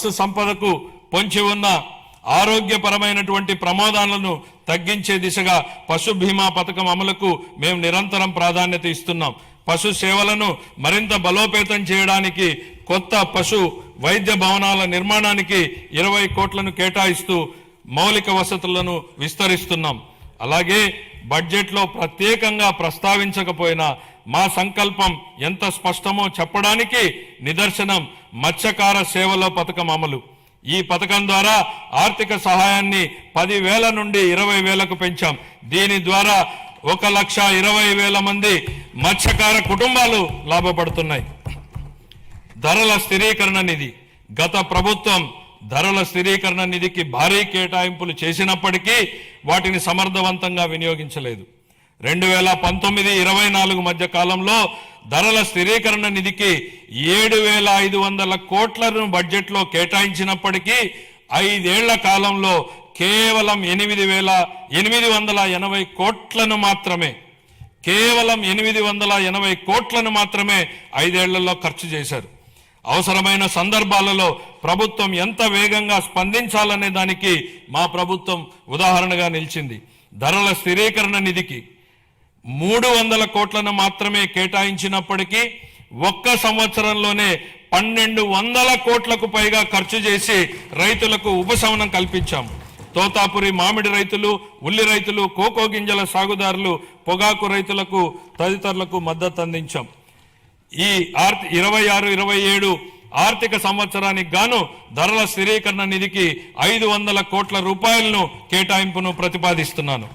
పశు సంపదకు పొంచి ఉన్న ఆరోగ్యపరమైనటువంటి ప్రమాదాలను తగ్గించే దిశగా పశు బీమా పథకం అమలుకు మేము నిరంతరం ప్రాధాన్యత ఇస్తున్నాం. పశు సేవలను మరింత బలోపేతం చేయడానికి కొత్త పశు వైద్య భవనాల నిర్మాణానికి 20 కోట్లను కేటాయిస్తూ మౌలిక వసతులను విస్తరిస్తున్నాం. అలాగే బడ్జెట్లో ప్రత్యేకంగా ప్రస్తావించకపోయినా మా సంకల్పం ఎంత స్పష్టమో చెప్పడానికి నిదర్శనం మత్స్యకార సేవలో పథకం అమలు. ఈ పథకం ద్వారా ఆర్థిక సహాయాన్ని 10,000 నుండి 20,000కు పెంచాం. దీని ద్వారా 1,20,000 మంది మత్స్యకార కుటుంబాలు లాభపడుతున్నాయి. ధరల స్థిరీకరణ నిధి. గత ప్రభుత్వం ధరల స్థిరీకరణ నిధికి భారీ కేటాయింపులు చేసినప్పటికీ వాటిని సమర్థవంతంగా వినియోగించలేదు. 2019-24 మధ్య కాలంలో ధరల స్థిరీకరణ నిధికి 7,500 కోట్లను బడ్జెట్లో కేటాయించినప్పటికీ 5 ఏళ్ల కాలంలో కేవలం 8,880 కోట్లను మాత్రమే 5 ఏళ్లలో ఖర్చు చేశారు. అవసరమైన సందర్భాలలో ప్రభుత్వం ఎంత వేగంగా స్పందించాలనే దానికి మా ప్రభుత్వం ఉదాహరణగా నిలిచింది. ధరల స్థిరీకరణ నిధికి 300 కోట్లను మాత్రమే కేటాయించినప్పటికీ ఒక్క సంవత్సరంలోనే 1,200 కోట్లకు పైగా ఖర్చు చేసి రైతులకు ఉపశమనం కల్పించాం. తోతాపురి మామిడి రైతులు, ఉల్లి రైతులు, కోకో గింజల సాగుదారులు, పొగాకు రైతులకు తదితరులకు మద్దతు అందించాం. ఈ 26-27 ఆర్థిక సంవత్సరానికి గాను ధరల స్థిరీకరణ నిధికి 500 కోట్ల రూపాయలను కేటాయింపును ప్రతిపాదిస్తున్నాను.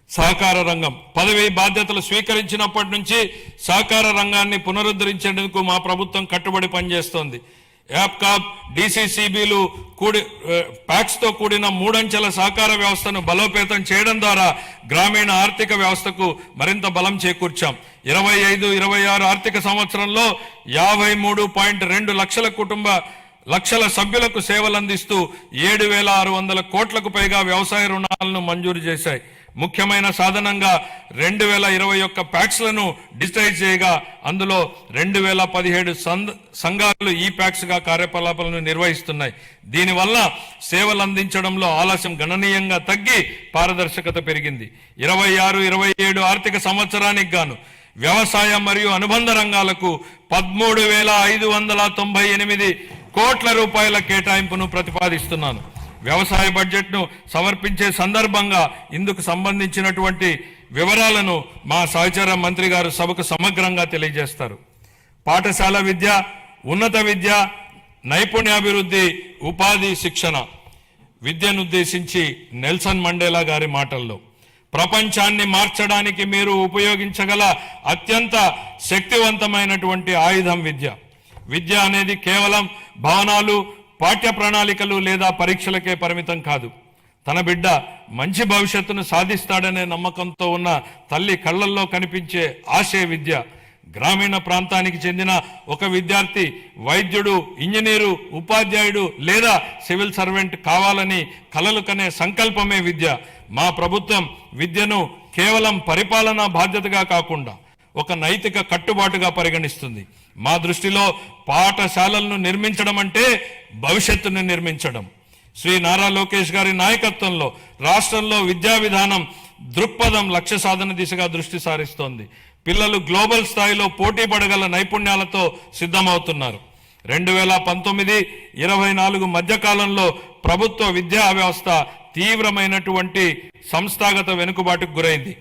సహకార రంగం. పదవి బాధ్యతలు స్వీకరించినప్పటి నుంచి సహకార రంగాన్ని పునరుద్ధరించేందుకు మా ప్రభుత్వం కట్టుబడి పనిచేస్తోంది. యాప్కాప్, డిసిసిబిలు ప్యాక్స్తో కూడిన 3 అంచెల సహకార వ్యవస్థను బలోపేతం చేయడం ద్వారా గ్రామీణ ఆర్థిక వ్యవస్థకు మరింత బలం చేకూర్చాం. 25-26 ఆర్థిక సంవత్సరంలో 53.2 లక్షల సభ్యులకు సేవలందిస్తూ 7,600 కోట్లకు పైగా వ్యవసాయ రుణాలను మంజూరు చేశాయి. ముఖ్యమైన సాధనంగా 2021 ప్యాక్స్లను డిజిటైజ్ చేయగా అందులో 2017 సంఘాలు ఈ ప్యాక్స్గా కార్యకలాపాలను నిర్వహిస్తున్నాయి. దీనివల్ల సేవలు అందించడంలో ఆలస్యం గణనీయంగా తగ్గి పారదర్శకత పెరిగింది. 26-27 ఆర్థిక సంవత్సరానికి గాను వ్యవసాయ మరియు అనుబంధ రంగాలకు 13,598 కోట్ల రూపాయల కేటాయింపును ప్రతిపాదిస్తున్నాను. వ్యవసాయ బడ్జెట్ను సమర్పించే సందర్భంగా ఇందుకు సంబంధించినటువంటి వివరాలను మా సహచర మంత్రి గారు సభకు సమగ్రంగా తెలియజేస్తారు. పాఠశాల విద్య, ఉన్నత విద్య, నైపుణ్యాభివృద్ధి, ఉపాధి శిక్షణ. విద్యనుద్దేశించి నెల్సన్ మండేలా గారి మాటల్లో, ప్రపంచాన్ని మార్చడానికి మీరు ఉపయోగించగల అత్యంత శక్తివంతమైనటువంటి ఆయుధం విద్య. విద్య అనేది కేవలం భవనాలు, పాఠ్య ప్రణాళికలు లేదా పరీక్షలకే పరిమితం కాదు. తన బిడ్డ మంచి భవిష్యత్తును సాధిస్తాడనే నమ్మకంతో ఉన్న తల్లి కళ్ళల్లో కనిపించే ఆశే విద్య. గ్రామీణ ప్రాంతానికి చెందిన ఒక విద్యార్థి వైద్యుడు, ఇంజనీరు, ఉపాధ్యాయుడు లేదా సివిల్ సర్వెంట్ కావాలని కలలు కనే సంకల్పమే విద్య. మా ప్రభుత్వం విద్యను కేవలం పరిపాలనా బాధ్యతగా కాకుండా ఒక నైతిక కట్టుబాటుగా పరిగణిస్తుంది. మా దృష్టిలో పాఠశాలలను నిర్మించడం అంటే భవిష్యత్తును నిర్మించడం. శ్రీ నారా లోకేష్ గారి నాయకత్వంలో రాష్ట్రంలో విద్యా విధానం దృక్పథం లక్ష్య సాధన దిశగా దృష్టి సారిస్తోంది. పిల్లలు గ్లోబల్ స్థాయిలో పోటీ పడగల నైపుణ్యాలతో సిద్ధమవుతున్నారు. 2019-24 మధ్యకాలంలో ప్రభుత్వ విద్యా వ్యవస్థ తీవ్రమైనటువంటి సంస్థాగత వెనుకబాటుకు గురైంది.